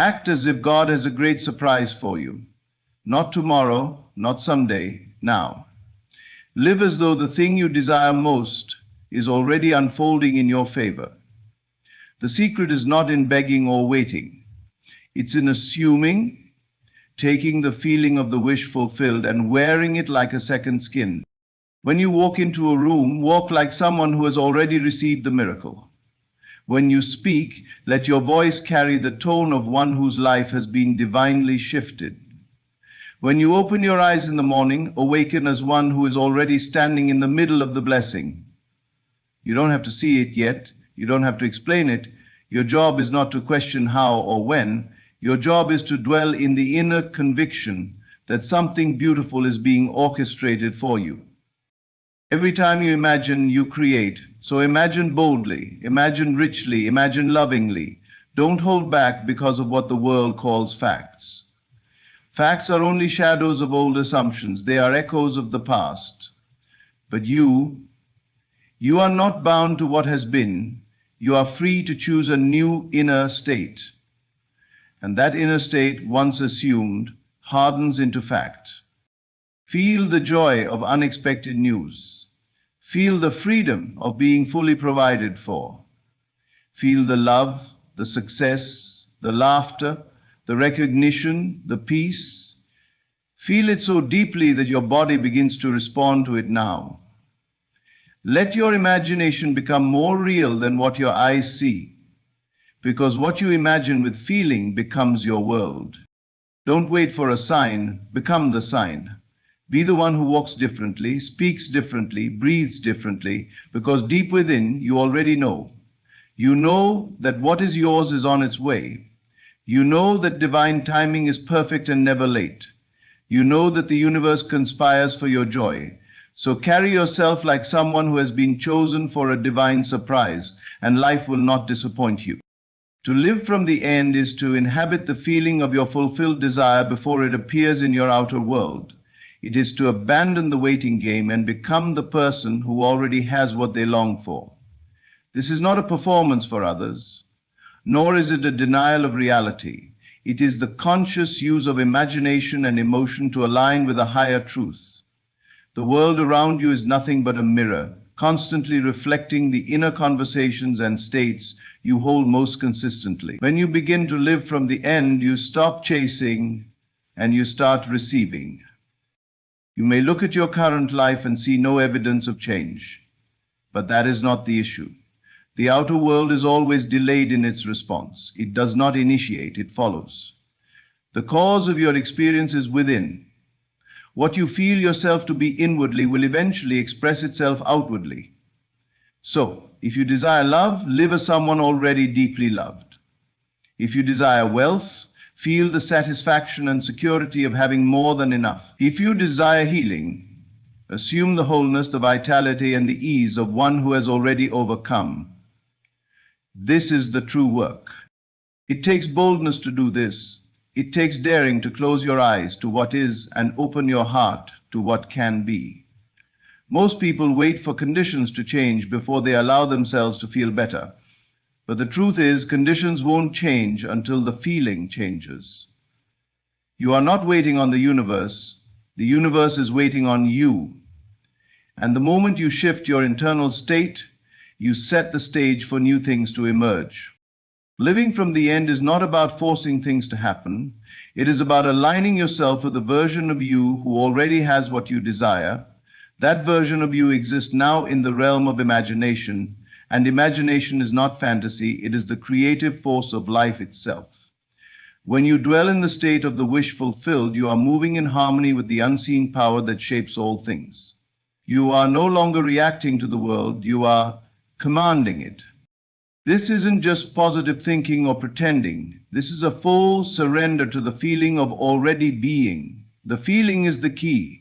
Act as if God has a great surprise for you. Not tomorrow, not someday, now. Live as though the thing you desire most is already unfolding in your favor. The secret is not in begging or waiting. It's in assuming, taking the feeling of the wish fulfilled and wearing it like a second skin. When you walk into a room, walk like someone who has already received the miracle. When you speak, let your voice carry the tone of one whose life has been divinely shifted. When you open your eyes in the morning, awaken as one who is already standing in the middle of the blessing. You don't have to see it yet. You don't have to explain it. Your job is not to question how or when. Your job is to dwell in the inner conviction that something beautiful is being orchestrated for you. Every time you imagine, you create. So imagine boldly, imagine richly, imagine lovingly. Don't hold back because of what the world calls facts. Facts are only shadows of old assumptions. They are echoes of the past. But you are not bound to what has been. You are free to choose a new inner state. And that inner state, once assumed, hardens into fact. Feel the joy of unexpected news. Feel the freedom of being fully provided for. Feel the love, the success, the laughter, the recognition, the peace. Feel it so deeply that your body begins to respond to it now. Let your imagination become more real than what your eyes see, because what you imagine with feeling becomes your world. Don't wait for a sign, become the sign. Be the one who walks differently, speaks differently, breathes differently, because deep within you already know. You know that what is yours is on its way. You know that divine timing is perfect and never late. You know that the universe conspires for your joy. So carry yourself like someone who has been chosen for a divine surprise, and life will not disappoint you. To live from the end is to inhabit the feeling of your fulfilled desire before it appears in your outer world. It is to abandon the waiting game and become the person who already has what they long for. This is not a performance for others, nor is it a denial of reality. It is the conscious use of imagination and emotion to align with a higher truth. The world around you is nothing but a mirror, constantly reflecting the inner conversations and states you hold most consistently. When you begin to live from the end, you stop chasing and you start receiving. You may look at your current life and see no evidence of change, but that is not the issue. The outer world is always delayed in its response. It does not initiate, it follows. The cause of your experience is within. What you feel yourself to be inwardly will eventually express itself outwardly. So, if you desire love, live as someone already deeply loved. If you desire wealth, feel the satisfaction and security of having more than enough. If you desire healing, assume the wholeness, the vitality, and the ease of one who has already overcome. This is the true work. It takes boldness to do this. It takes daring to close your eyes to what is and open your heart to what can be. Most people wait for conditions to change before they allow themselves to feel better. But the truth is, conditions won't change until the feeling changes. You are not waiting on the universe is waiting on you. And the moment you shift your internal state, you set the stage for new things to emerge. Living from the end is not about forcing things to happen. It is about aligning yourself with the version of you who already has what you desire. That version of you exists now in the realm of imagination. And imagination is not fantasy, it is the creative force of life itself. When you dwell in the state of the wish fulfilled, you are moving in harmony with the unseen power that shapes all things. You are no longer reacting to the world, you are commanding it. This isn't just positive thinking or pretending. This is a full surrender to the feeling of already being. The feeling is the key.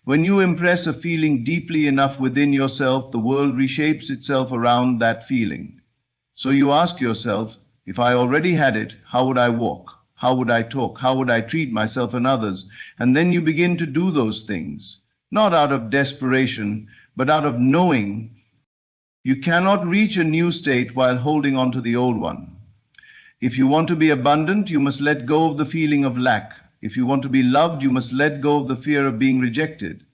When you impress a feeling deeply enough within yourself, the world reshapes itself around that feeling. So you ask yourself, if I already had it, how would I walk? How would I talk? How would I treat myself and others? And then you begin to do those things, not out of desperation, but out of knowing. You cannot reach a new state while holding on to the old one. If you want to be abundant, you must let go of the feeling of lack. If you want to be loved, you must let go of the fear of being rejected.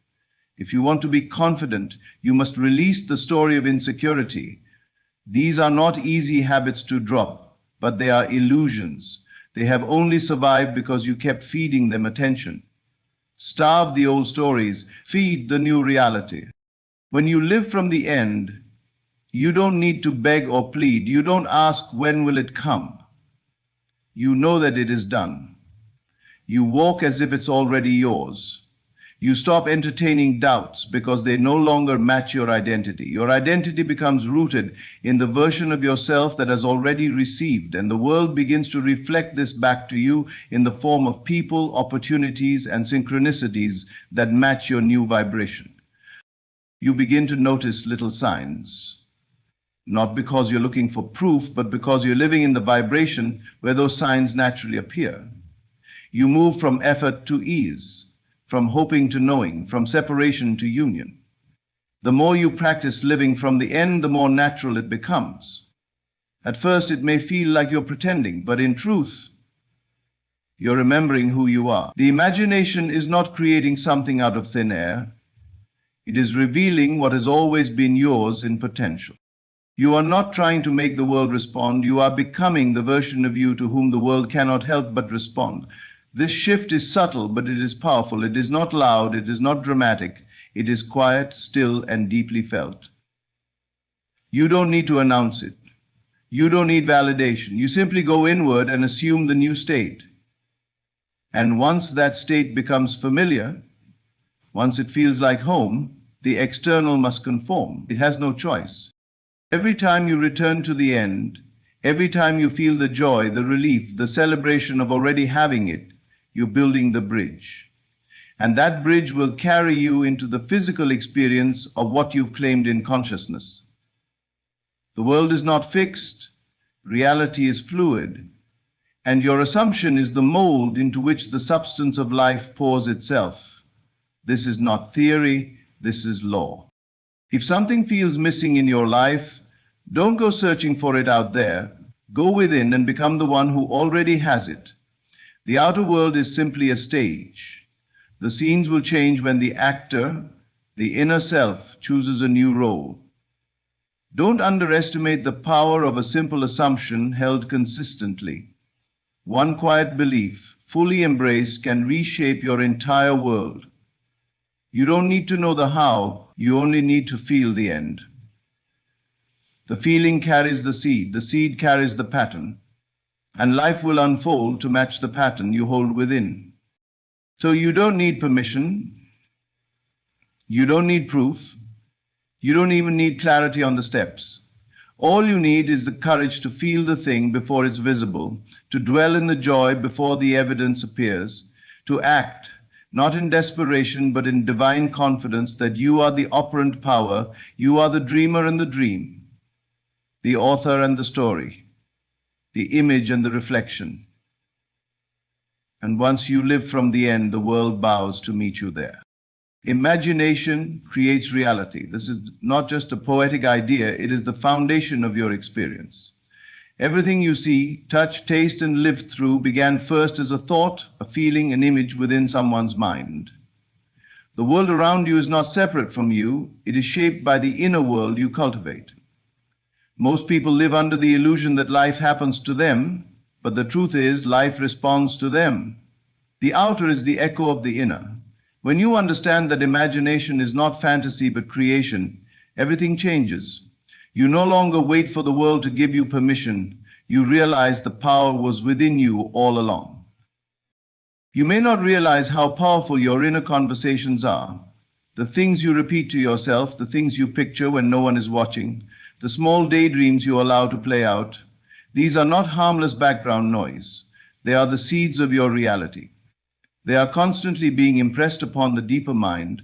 If you want to be confident, you must release the story of insecurity. These are not easy habits to drop, but they are illusions. They have only survived because you kept feeding them attention. Starve the old stories, feed the new reality. When you live from the end, you don't need to beg or plead. You don't ask, when will it come? You know that it is done. You walk as if it's already yours. You stop entertaining doubts because they no longer match your identity. Your identity becomes rooted in the version of yourself that has already received, and the world begins to reflect this back to you in the form of people, opportunities, and synchronicities that match your new vibration. You begin to notice little signs, not because you're looking for proof, but because you're living in the vibration where those signs naturally appear. You move from effort to ease, from hoping to knowing, from separation to union. The more you practice living from the end, the more natural it becomes. At first, it may feel like you're pretending, but in truth, you're remembering who you are. The imagination is not creating something out of thin air. It is revealing what has always been yours in potential. You are not trying to make the world respond. You are becoming the version of you to whom the world cannot help but respond. This shift is subtle, but it is powerful. It is not loud. It is not dramatic. It is quiet, still, and deeply felt. You don't need to announce it. You don't need validation. You simply go inward and assume the new state. And once that state becomes familiar, once it feels like home, the external must conform. It has no choice. Every time you return to the end, every time you feel the joy, the relief, the celebration of already having it, you're building the bridge. And that bridge will carry you into the physical experience of what you've claimed in consciousness. The world is not fixed, reality is fluid, and your assumption is the mold into which the substance of life pours itself. This is not theory, this is law. If something feels missing in your life, don't go searching for it out there. Go within and become the one who already has it. The outer world is simply a stage. The scenes will change when the actor, the inner self, chooses a new role. Don't underestimate the power of a simple assumption held consistently. One quiet belief, fully embraced, can reshape your entire world. You don't need to know the how, you only need to feel the end. The feeling carries the seed carries the pattern, and life will unfold to match the pattern you hold within. So you don't need permission, you don't need proof, you don't even need clarity on the steps. All you need is the courage to feel the thing before it's visible, to dwell in the joy before the evidence appears, to act, not in desperation, but in divine confidence that you are the operant power, you are the dreamer and the dream, the author and the story, the image and the reflection. And once you live from the end, the world bows to meet you there. Imagination creates reality. This is not just a poetic idea, it is the foundation of your experience. Everything you see, touch, taste, and live through began first as a thought, a feeling, an image within someone's mind. The world around you is not separate from you, it is shaped by the inner world you cultivate. Most people live under the illusion that life happens to them, but the truth is life responds to them. The outer is the echo of the inner. When you understand that imagination is not fantasy but creation, everything changes. You no longer wait for the world to give you permission. You realize the power was within you all along. You may not realize how powerful your inner conversations are. The things you repeat to yourself, the things you picture when no one is watching, the small daydreams you allow to play out, these are not harmless background noise. They are the seeds of your reality. They are constantly being impressed upon the deeper mind,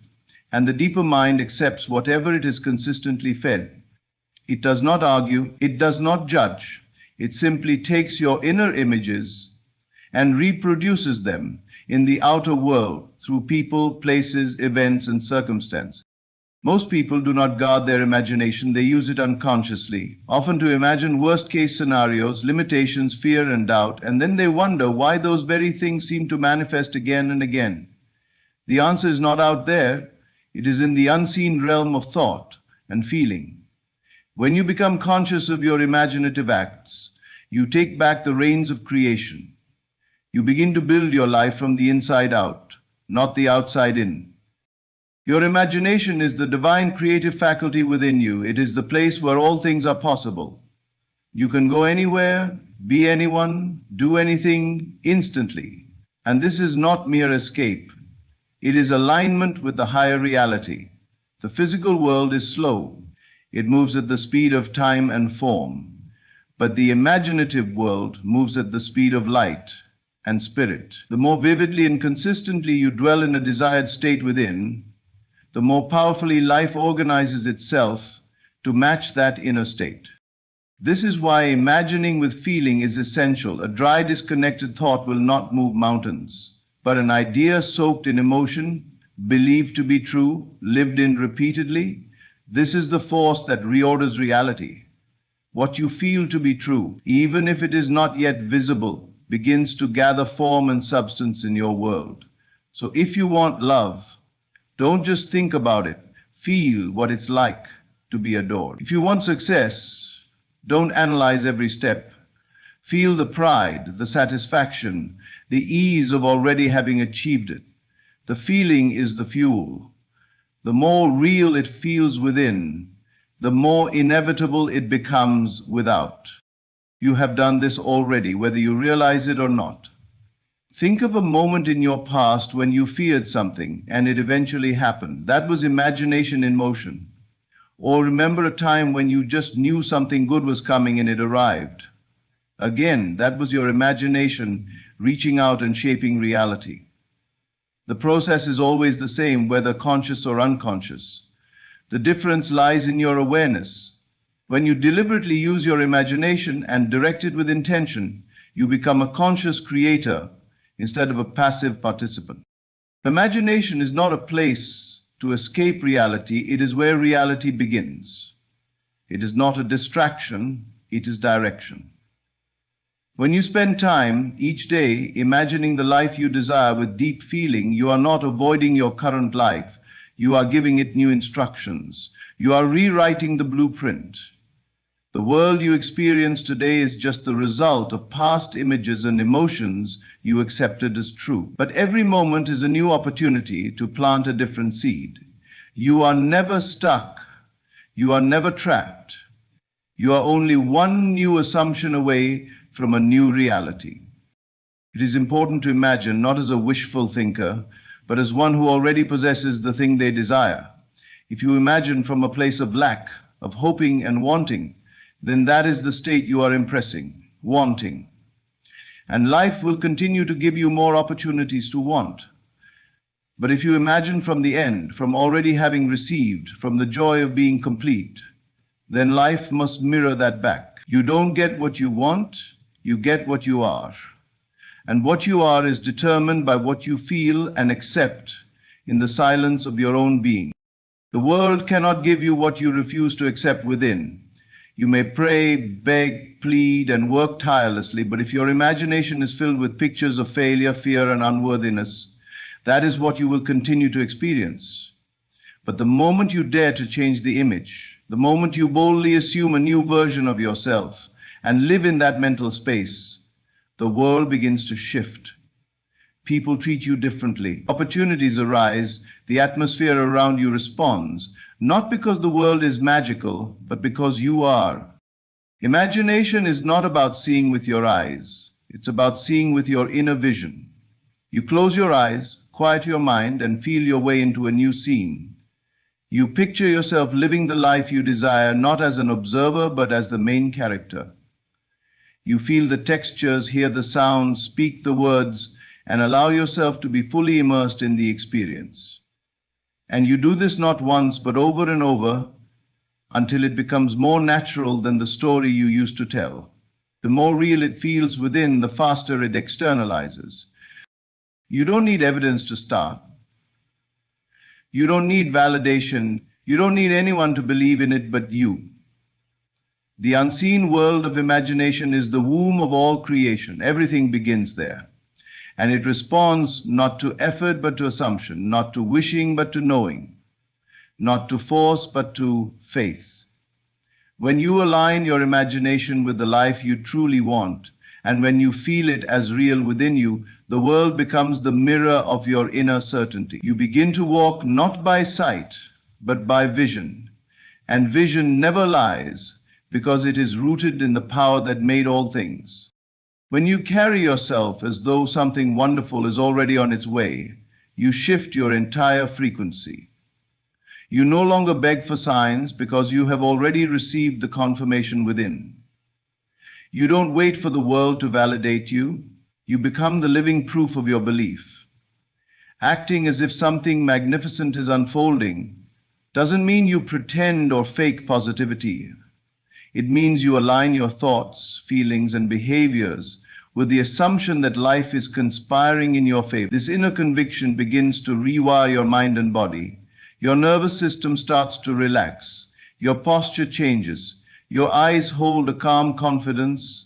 and the deeper mind accepts whatever it is consistently fed. It does not argue, it does not judge. It simply takes your inner images and reproduces them in the outer world through people, places, events, and circumstances. Most people do not guard their imagination, they use it unconsciously, often to imagine worst-case scenarios, limitations, fear, and doubt, and then they wonder why those very things seem to manifest again and again. The answer is not out there, it is in the unseen realm of thought and feeling. When you become conscious of your imaginative acts, you take back the reins of creation. You begin to build your life from the inside out, not the outside in. Your imagination is the divine creative faculty within you. It is the place where all things are possible. You can go anywhere, be anyone, do anything instantly. And this is not mere escape. It is alignment with the higher reality. The physical world is slow. It moves at the speed of time and form. But the imaginative world moves at the speed of light and spirit. The more vividly and consistently you dwell in a desired state within, the more powerfully life organizes itself to match that inner state. This is why imagining with feeling is essential. A dry, disconnected thought will not move mountains, but an idea soaked in emotion, believed to be true, lived in repeatedly, this is the force that reorders reality. What you feel to be true, even if it is not yet visible, begins to gather form and substance in your world. So if you want love, don't just think about it, feel what it's like to be adored. If you want success, don't analyze every step. Feel the pride, the satisfaction, the ease of already having achieved it. The feeling is the fuel. The more real it feels within, the more inevitable it becomes without. You have done this already, whether you realize it or not. Think of a moment in your past when you feared something and it eventually happened. That was imagination in motion. Or remember a time when you just knew something good was coming and it arrived. Again, that was your imagination reaching out and shaping reality. The process is always the same, whether conscious or unconscious. The difference lies in your awareness. When you deliberately use your imagination and direct it with intention, you become a conscious creator instead of a passive participant. Imagination is not a place to escape reality, it is where reality begins. It is not a distraction, it is direction. When you spend time each day imagining the life you desire with deep feeling, you are not avoiding your current life. You are giving it new instructions. You are rewriting the blueprint. The world you experience today is just the result of past images and emotions you accepted as true. But every moment is a new opportunity to plant a different seed. You are never stuck. You are never trapped. You are only one new assumption away from a new reality. It is important to imagine not as a wishful thinker, but as one who already possesses the thing they desire. If you imagine from a place of lack, of hoping and wanting, then that is the state you are impressing, wanting. And life will continue to give you more opportunities to want. But if you imagine from the end, from already having received, from the joy of being complete, then life must mirror that back. You don't get what you want, you get what you are. And what you are is determined by what you feel and accept in the silence of your own being. The world cannot give you what you refuse to accept within. You may pray, beg, plead, and work tirelessly, but if your imagination is filled with pictures of failure, fear, and unworthiness, that is what you will continue to experience. But the moment you dare to change the image, the moment you boldly assume a new version of yourself and live in that mental space, the world begins to shift. People treat you differently. Opportunities arise. The atmosphere around you responds, not because the world is magical, but because you are. Imagination is not about seeing with your eyes. It's about seeing with your inner vision. You close your eyes, quiet your mind, and feel your way into a new scene. You picture yourself living the life you desire, not as an observer, but as the main character. You feel the textures, hear the sounds, speak the words, and allow yourself to be fully immersed in the experience. And you do this not once, but over and over, until it becomes more natural than the story you used to tell. The more real it feels within, the faster it externalizes. You don't need evidence to start. You don't need validation. You don't need anyone to believe in it but you. The unseen world of imagination is the womb of all creation. Everything begins there. And it responds not to effort but to assumption, not to wishing but to knowing, not to force but to faith. When you align your imagination with the life you truly want, and when you feel it as real within you, the world becomes the mirror of your inner certainty. You begin to walk not by sight, but by vision. And vision never lies, because it is rooted in the power that made all things. When you carry yourself as though something wonderful is already on its way, you shift your entire frequency. You no longer beg for signs because you have already received the confirmation within. You don't wait for the world to validate you. You become the living proof of your belief. Acting as if something magnificent is unfolding doesn't mean you pretend or fake positivity. It means you align your thoughts, feelings, and behaviors with the assumption that life is conspiring in your favor. This inner conviction begins to rewire your mind and body. Your nervous system starts to relax. Your posture changes. Your eyes hold a calm confidence.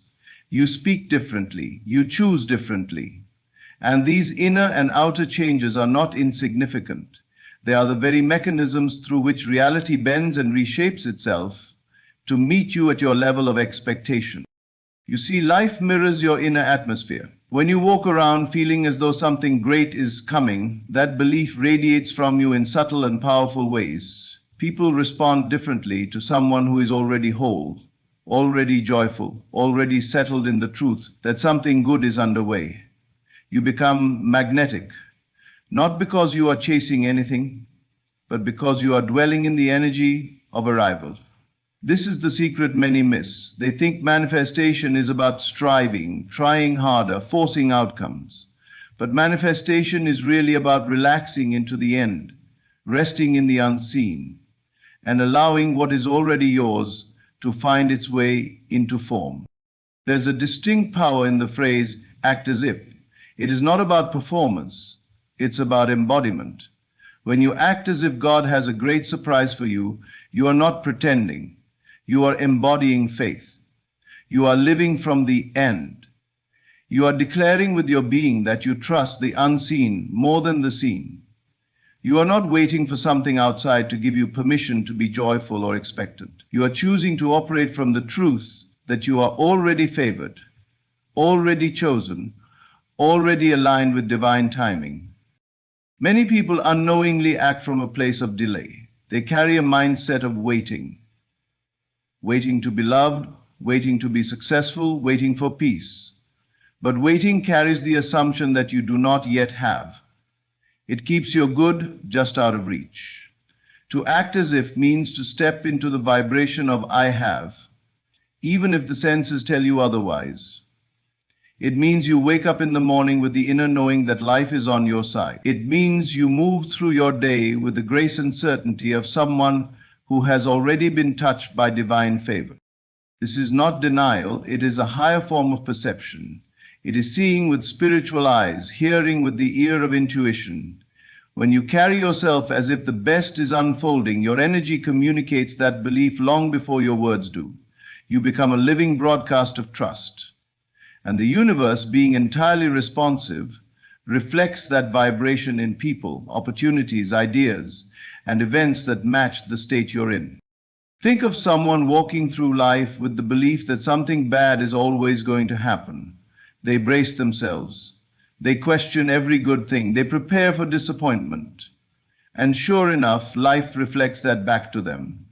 You speak differently. You choose differently. And these inner and outer changes are not insignificant. They are the very mechanisms through which reality bends and reshapes itself to meet you at your level of expectation. You see, life mirrors your inner atmosphere. When you walk around feeling as though something great is coming, that belief radiates from you in subtle and powerful ways. People respond differently to someone who is already whole, already joyful, already settled in the truth that something good is underway. You become magnetic, not because you are chasing anything, but because you are dwelling in the energy of arrival. This is the secret many miss. They think manifestation is about striving, trying harder, forcing outcomes. But manifestation is really about relaxing into the end, resting in the unseen, and allowing what is already yours to find its way into form. There's a distinct power in the phrase, act as if. It is not about performance, it's about embodiment. When you act as if God has a great surprise for you, you are not pretending. You are embodying faith. You are living from the end. You are declaring with your being that you trust the unseen more than the seen. You are not waiting for something outside to give you permission to be joyful or expectant. You are choosing to operate from the truth that you are already favored, already chosen, already aligned with divine timing. Many people unknowingly act from a place of delay. They carry a mindset of waiting. Waiting to be loved, waiting to be successful, waiting for peace. But waiting carries the assumption that you do not yet have. It keeps your good just out of reach. To act as if means to step into the vibration of I have, even if the senses tell you otherwise. It means you wake up in the morning with the inner knowing that life is on your side. It means you move through your day with the grace and certainty of someone who has already been touched by divine favor. This is not denial, it is a higher form of perception. It is seeing with spiritual eyes, hearing with the ear of intuition. When you carry yourself as if the best is unfolding, your energy communicates that belief long before your words do. You become a living broadcast of trust. And the universe, being entirely responsive, reflects that vibration in people, opportunities, ideas, and events that match the state you're in. Think of someone walking through life with the belief that something bad is always going to happen. They brace themselves. They question every good thing. They prepare for disappointment. And sure enough, life reflects that back to them.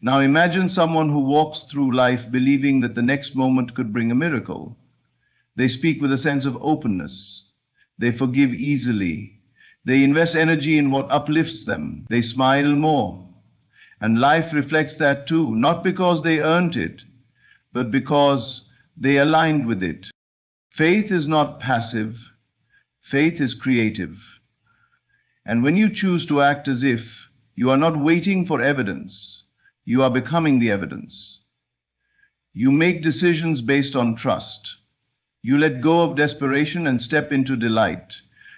Now imagine someone who walks through life believing that the next moment could bring a miracle. They speak with a sense of openness. They forgive easily. They invest energy in what uplifts them. They smile more. And life reflects that too, not because they earned it, but because they aligned with it. Faith is not passive. Faith is creative. And when you choose to act as if, you are not waiting for evidence. You are becoming the evidence. You make decisions based on trust. You let go of desperation and step into delight.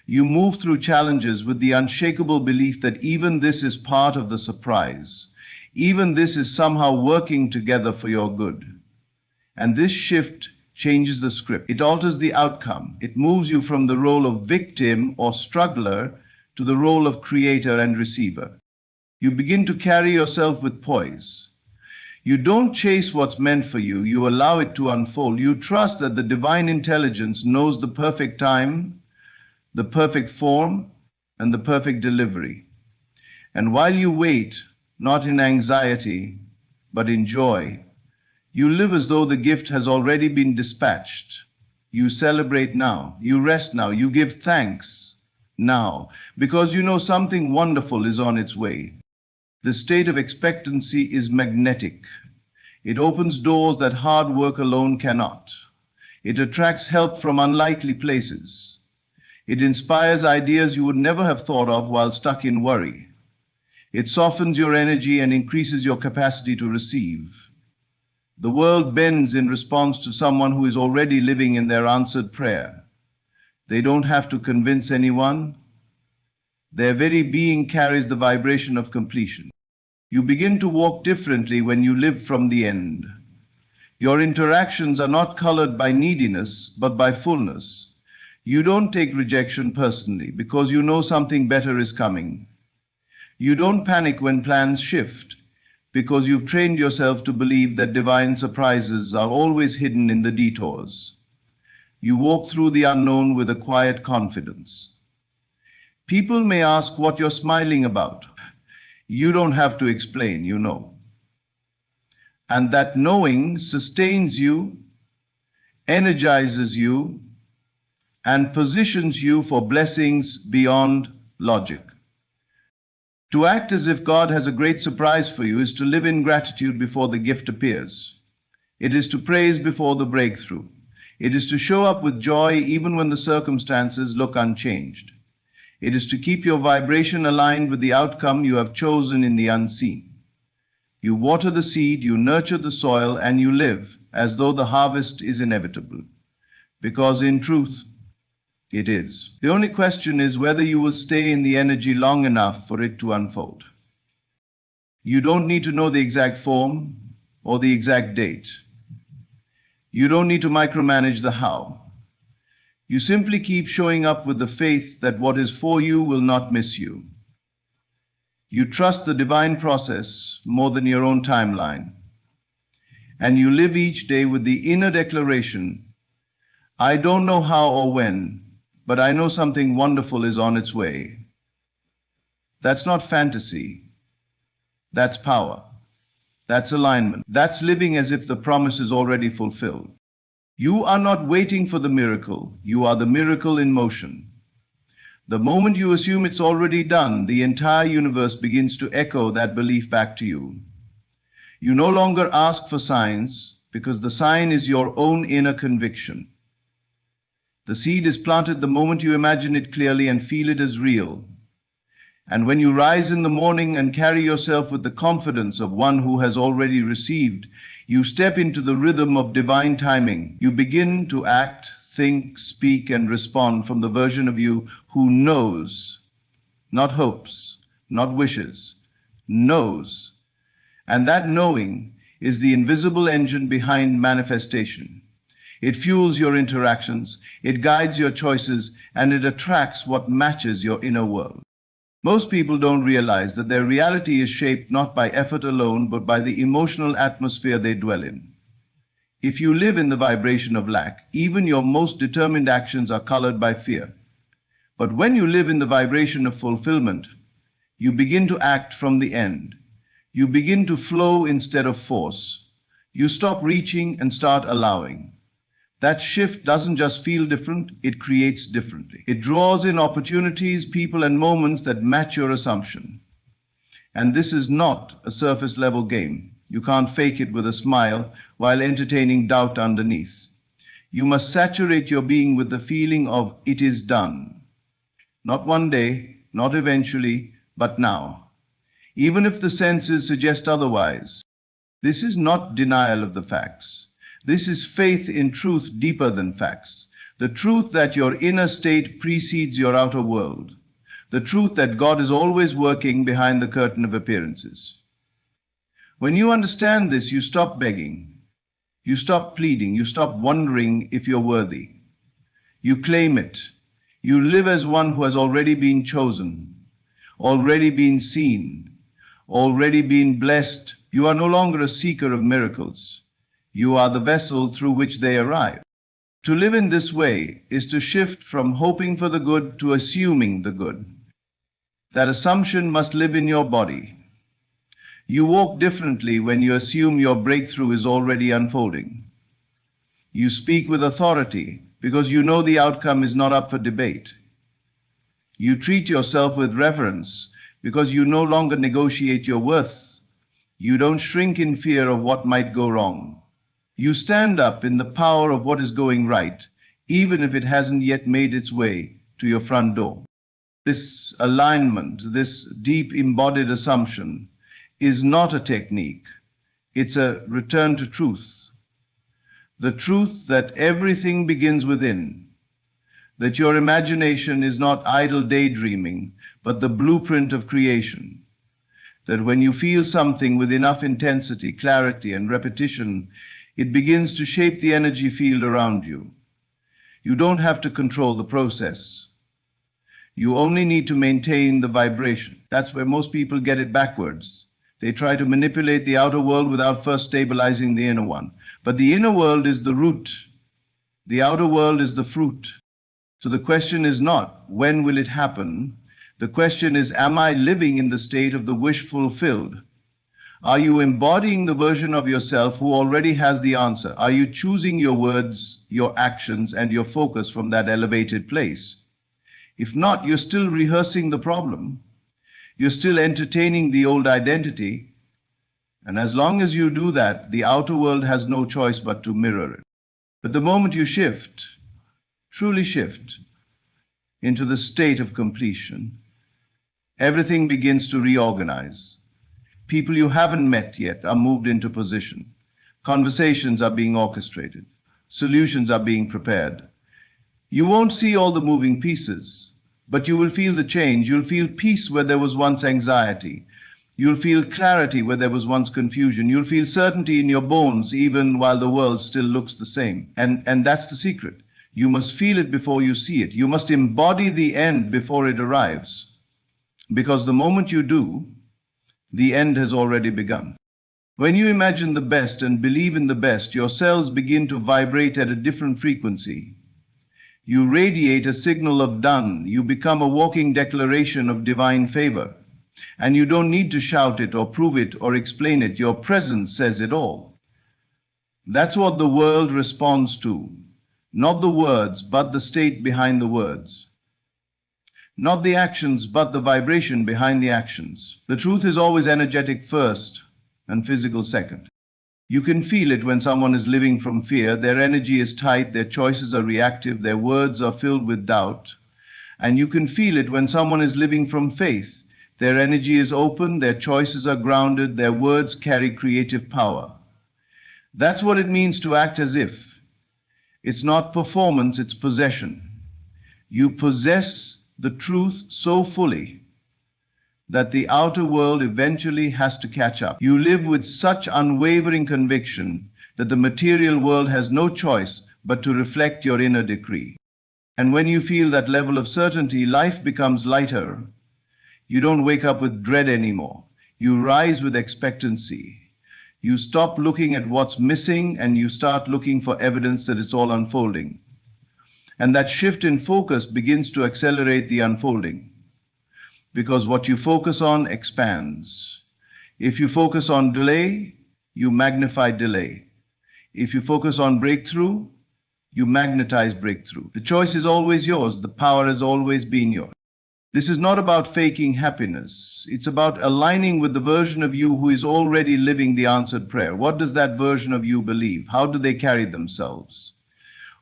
You move through challenges with the unshakable belief that even this is part of the surprise. Even this is somehow working together for your good. And this shift changes the script. It alters the outcome. It moves you from the role of victim or struggler to the role of creator and receiver. You begin to carry yourself with poise. You don't chase what's meant for you. You allow it to unfold. You trust that the divine intelligence knows the perfect time, the perfect form, and the perfect delivery. And while you wait, not in anxiety, but in joy, you live as though the gift has already been dispatched. You celebrate now. You rest now. You give thanks now, because you know something wonderful is on its way. The state of expectancy is magnetic. It opens doors that hard work alone cannot. It attracts help from unlikely places. It inspires ideas you would never have thought of while stuck in worry. It softens your energy and increases your capacity to receive. The world bends in response to someone who is already living in their answered prayer. They don't have to convince anyone. Their very being carries the vibration of completion. You begin to walk differently when you live from the end. Your interactions are not colored by neediness, but by fullness. You don't take rejection personally because you know something better is coming. You don't panic when plans shift because you've trained yourself to believe that divine surprises are always hidden in the detours. You walk through the unknown with a quiet confidence. People may ask what you're smiling about. You don't have to explain, you know. And that knowing sustains you, energizes you, and positions you for blessings beyond logic. To act as if God has a great surprise for you is to live in gratitude before the gift appears. It is to praise before the breakthrough. It is to show up with joy even when the circumstances look unchanged. It is to keep your vibration aligned with the outcome you have chosen in the unseen. You water the seed, you nurture the soil, and you live as though the harvest is inevitable. Because in truth, it is. The only question is whether you will stay in the energy long enough for it to unfold. You don't need to know the exact form or the exact date. You don't need to micromanage the how. You simply keep showing up with the faith that what is for you will not miss you. You trust the divine process more than your own timeline. And you live each day with the inner declaration, I don't know how or when, but I know something wonderful is on its way. That's not fantasy. That's power. That's alignment. That's living as if the promise is already fulfilled. You are not waiting for the miracle. You are the miracle in motion. The moment you assume it's already done, the entire universe begins to echo that belief back to you. You no longer ask for signs because the sign is your own inner conviction. The seed is planted the moment you imagine it clearly and feel it as real. And when you rise in the morning and carry yourself with the confidence of one who has already received, you step into the rhythm of divine timing. You begin to act, think, speak, and respond from the version of you who knows, not hopes, not wishes, knows. And that knowing is the invisible engine behind manifestation. It fuels your interactions, it guides your choices, and it attracts what matches your inner world. Most people don't realize that their reality is shaped not by effort alone, but by the emotional atmosphere they dwell in. If you live in the vibration of lack, even your most determined actions are colored by fear. But when you live in the vibration of fulfillment, you begin to act from the end. You begin to flow instead of force. You stop reaching and start allowing. That shift doesn't just feel different, it creates differently. It draws in opportunities, people, and moments that match your assumption. And this is not a surface level game. You can't fake it with a smile while entertaining doubt underneath. You must saturate your being with the feeling of it is done. Not one day, not eventually, but now. Even if the senses suggest otherwise. This is not denial of the facts. This is faith in truth deeper than facts. The truth that your inner state precedes your outer world. The truth that God is always working behind the curtain of appearances. When you understand this, you stop begging. You stop pleading. You stop wondering if you're worthy. You claim it. You live as one who has already been chosen, already been seen, already been blessed. You are no longer a seeker of miracles. You are the vessel through which they arrive. To live in this way is to shift from hoping for the good to assuming the good. That assumption must live in your body. You walk differently when you assume your breakthrough is already unfolding. You speak with authority because you know the outcome is not up for debate. You treat yourself with reverence because you no longer negotiate your worth. You don't shrink in fear of what might go wrong. You stand up in the power of what is going right, even if it hasn't yet made its way to your front door. This alignment, this deep embodied assumption, is not a technique. It's a return to truth. The truth that everything begins within, that your imagination is not idle daydreaming, but the blueprint of creation, that when you feel something with enough intensity, clarity, and repetition, it begins to shape the energy field around you. You don't have to control the process. You only need to maintain the vibration. That's where most people get it backwards. They try to manipulate the outer world without first stabilizing the inner one. But the inner world is the root. The outer world is the fruit. So the question is not, when will it happen? The question is, am I living in the state of the wish fulfilled? Are you embodying the version of yourself who already has the answer? Are you choosing your words, your actions, and your focus from that elevated place? If not, you're still rehearsing the problem. You're still entertaining the old identity. And as long as you do that, the outer world has no choice but to mirror it. But the moment you shift, truly shift, into the state of completion, everything begins to reorganize. People you haven't met yet are moved into position. Conversations are being orchestrated. Solutions are being prepared. You won't see all the moving pieces, but you will feel the change. You'll feel peace where there was once anxiety. You'll feel clarity where there was once confusion. You'll feel certainty in your bones even while the world still looks the same. And that's the secret. You must feel it before you see it. You must embody the end before it arrives. Because the moment you do, the end has already begun. When you imagine the best and believe in the best, your cells begin to vibrate at a different frequency. You radiate a signal of done. You become a walking declaration of divine favor. And you don't need to shout it or prove it or explain it. Your presence says it all. That's what the world responds to. Not the words, but the state behind the words. Not the actions, but the vibration behind the actions. The truth is always energetic first and physical second. You can feel it when someone is living from fear. Their energy is tight, their choices are reactive, their words are filled with doubt. And you can feel it when someone is living from faith. Their energy is open, their choices are grounded, their words carry creative power. That's what it means to act as if. It's not performance, it's possession. You possess the truth so fully that the outer world eventually has to catch up. You live with such unwavering conviction that the material world has no choice but to reflect your inner decree. And when you feel that level of certainty, life becomes lighter. You don't wake up with dread anymore. You rise with expectancy. You stop looking at what's missing and you start looking for evidence that it's all unfolding. And that shift in focus begins to accelerate the unfolding. Because what you focus on expands. If you focus on delay, you magnify delay. If you focus on breakthrough, you magnetize breakthrough. The choice is always yours. The power has always been yours. This is not about faking happiness. It's about aligning with the version of you who is already living the answered prayer. What does that version of you believe? How do they carry themselves?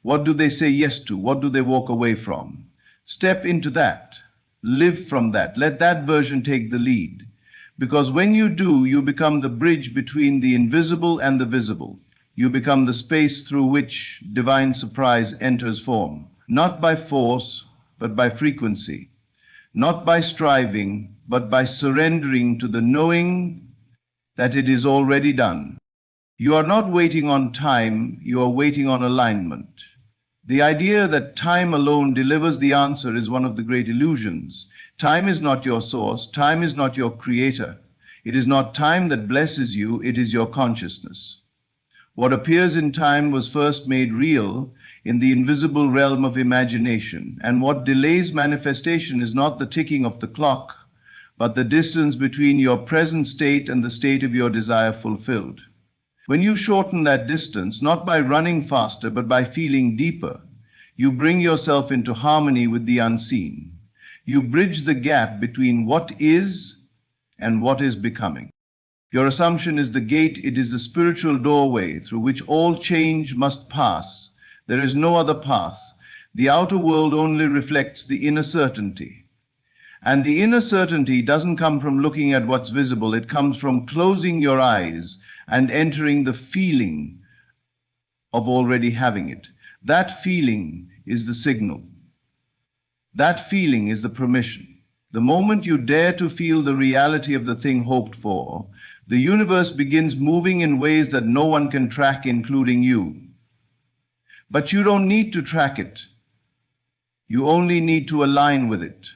What do they say yes to? What do they walk away from? Step into that. Live from that. Let that version take the lead. Because when you do, you become the bridge between the invisible and the visible. You become the space through which divine surprise enters form. not by force, but by frequency, not by striving, but by surrendering to the knowing that it is already done. You are not waiting on time, you are waiting on alignment. The idea that time alone delivers the answer is one of the great illusions. Time is not your source, time is not your creator. It is not time that blesses you, it is your consciousness. What appears in time was first made real in the invisible realm of imagination, and what delays manifestation is not the ticking of the clock, but the distance between your present state and the state of your desire fulfilled. When you shorten that distance, not by running faster, but by feeling deeper, you bring yourself into harmony with the unseen. You bridge the gap between what is and what is becoming. Your assumption is the gate, it is the spiritual doorway through which all change must pass. There is no other path. The outer world only reflects the inner certainty. And the inner certainty doesn't come from looking at what's visible, it comes from closing your eyes and entering the feeling of already having it. That feeling is the signal. That feeling is the permission. The moment you dare to feel the reality of the thing hoped for, the universe begins moving in ways that no one can track, including you. But you don't need to track it. You only need to align with it.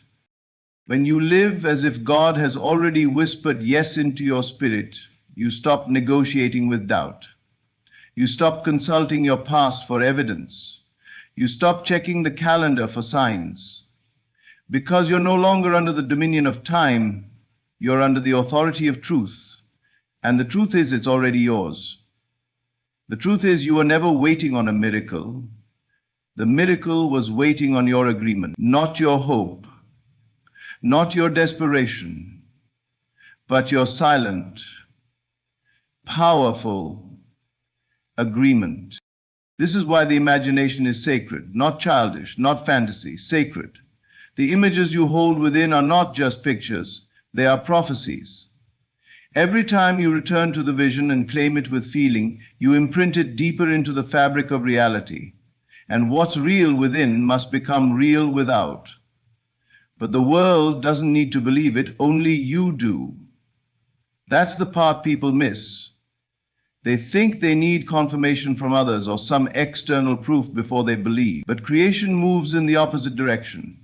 When you live as if God has already whispered yes into your spirit, you stop negotiating with doubt. You stop consulting your past for evidence. You stop checking the calendar for signs. Because you're no longer under the dominion of time, you're under the authority of truth. And the truth is, it's already yours. The truth is, you were never waiting on a miracle. The miracle was waiting on your agreement, not your hope, not your desperation, but your silent, powerful agreement. This is why the imagination is sacred, not childish, not fantasy, sacred. The images you hold within are not just pictures, they are prophecies. Every time you return to the vision and claim it with feeling, you imprint it deeper into the fabric of reality. And what's real within must become real without. But the world doesn't need to believe it, only you do. That's the part people miss. They think they need confirmation from others or some external proof before they believe. But creation moves in the opposite direction.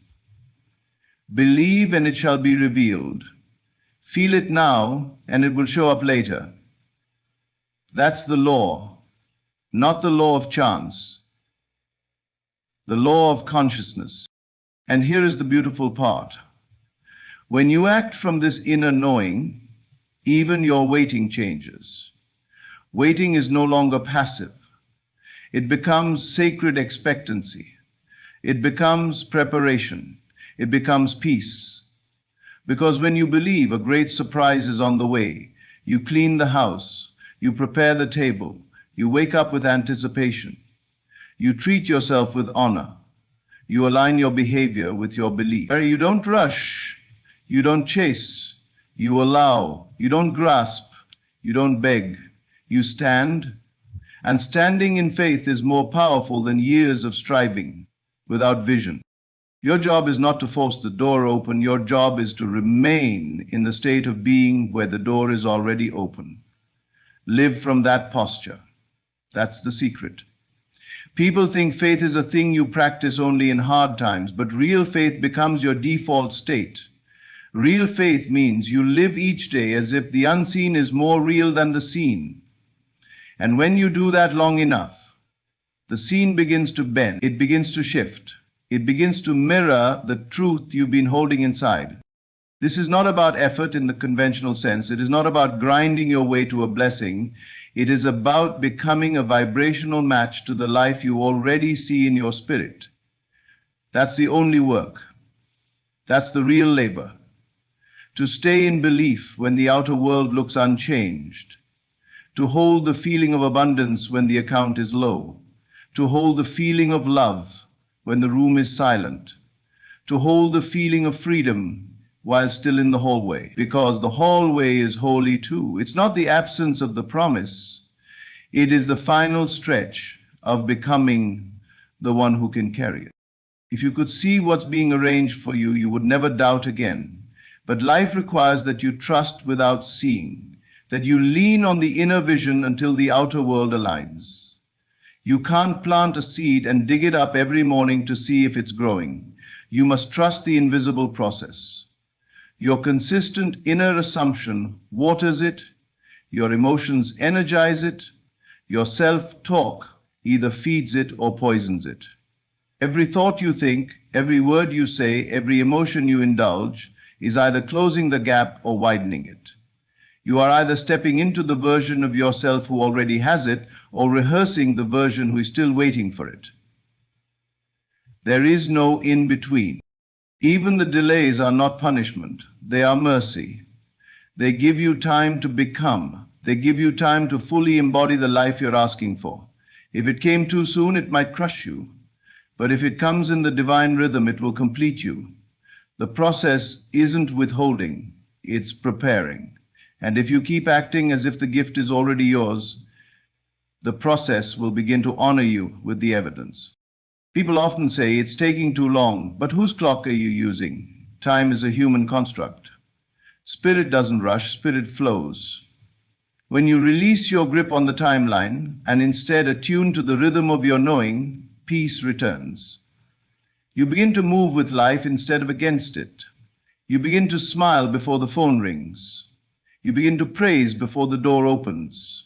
Believe and it shall be revealed. Feel it now and it will show up later. That's the law, not the law of chance, the law of consciousness. And here is the beautiful part. When you act from this inner knowing, even your waiting changes. Waiting is no longer passive. It becomes sacred expectancy. It becomes preparation. It becomes peace. Because when you believe, a great surprise is on the way. You clean the house. You prepare the table. You wake up with anticipation. You treat yourself with honor. You align your behavior with your belief. You don't rush. You don't chase. You allow. You don't grasp. You don't beg. You stand. And standing in faith is more powerful than years of striving without vision. Your job is not to force the door open. Your job is to remain in the state of being where the door is already open. Live from that posture. That's the secret. People think faith is a thing you practice only in hard times, but real faith becomes your default state. Real faith means you live each day as if the unseen is more real than the seen. And when you do that long enough, the seen begins to bend. It begins to shift. It begins to mirror the truth you've been holding inside. This is not about effort in the conventional sense. It is not about grinding your way to a blessing. It is about becoming a vibrational match to the life you already see in your spirit. That's the only work. That's the real labor. To stay in belief when the outer world looks unchanged. To hold the feeling of abundance when the account is low. To hold the feeling of love when the room is silent, to hold the feeling of freedom while still in the hallway, because the hallway is holy too. It's not the absence of the promise, it is the final stretch of becoming the one who can carry it. If you could see what's being arranged for you, you would never doubt again. But life requires that you trust without seeing, that you lean on the inner vision until the outer world aligns. You can't plant a seed and dig it up every morning to see if it's growing. You must trust the invisible process. Your consistent inner assumption waters it, your emotions energize it, your self-talk either feeds it or poisons it. Every thought you think, every word you say, every emotion you indulge is either closing the gap or widening it. You are either stepping into the version of yourself who already has it or rehearsing the version who is still waiting for it. There is no in-between. Even the delays are not punishment, they are mercy. They give you time to become. They give you time to fully embody the life you're asking for. If it came too soon, it might crush you. But if it comes in the divine rhythm, it will complete you. The process isn't withholding, it's preparing. And if you keep acting as if the gift is already yours, the process will begin to honor you with the evidence. People often say, it's taking too long, but whose clock are you using? Time is a human construct. Spirit doesn't rush, spirit flows. When you release your grip on the timeline and instead attune to the rhythm of your knowing, peace returns. You begin to move with life instead of against it. You begin to smile before the phone rings. You begin to praise before the door opens.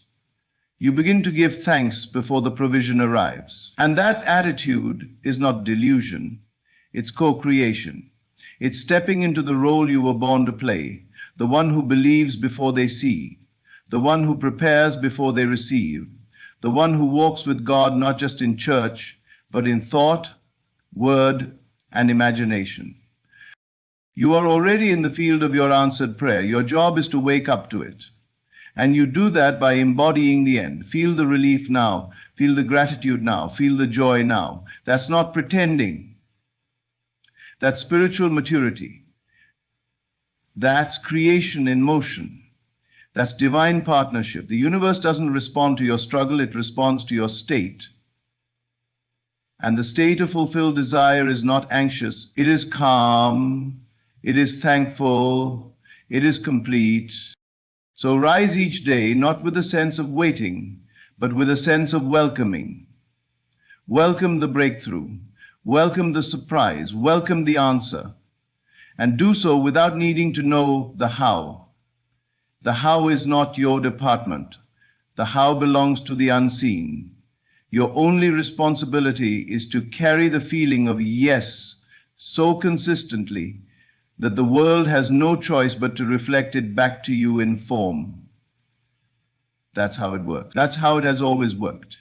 You begin to give thanks before the provision arrives. And that attitude is not delusion, it's co-creation. It's stepping into the role you were born to play, the one who believes before they see, the one who prepares before they receive, the one who walks with God not just in church, but in thought, word, and imagination. You are already in the field of your answered prayer. Your job is to wake up to it. And you do that by embodying the end. Feel the relief now. Feel the gratitude now. Feel the joy now. That's not pretending. That's spiritual maturity. That's creation in motion. That's divine partnership. The universe doesn't respond to your struggle, it responds to your state. And the state of fulfilled desire is not anxious. It is calm. It is thankful. It is complete. So rise each day not with a sense of waiting, but with a sense of welcoming. Welcome the breakthrough. Welcome the surprise. Welcome the answer. And do so without needing to know the how. The how is not your department. The how belongs to the unseen. Your only responsibility is to carry the feeling of yes so consistently that the world has no choice but to reflect it back to you in form. That's how it works. That's how it has always worked.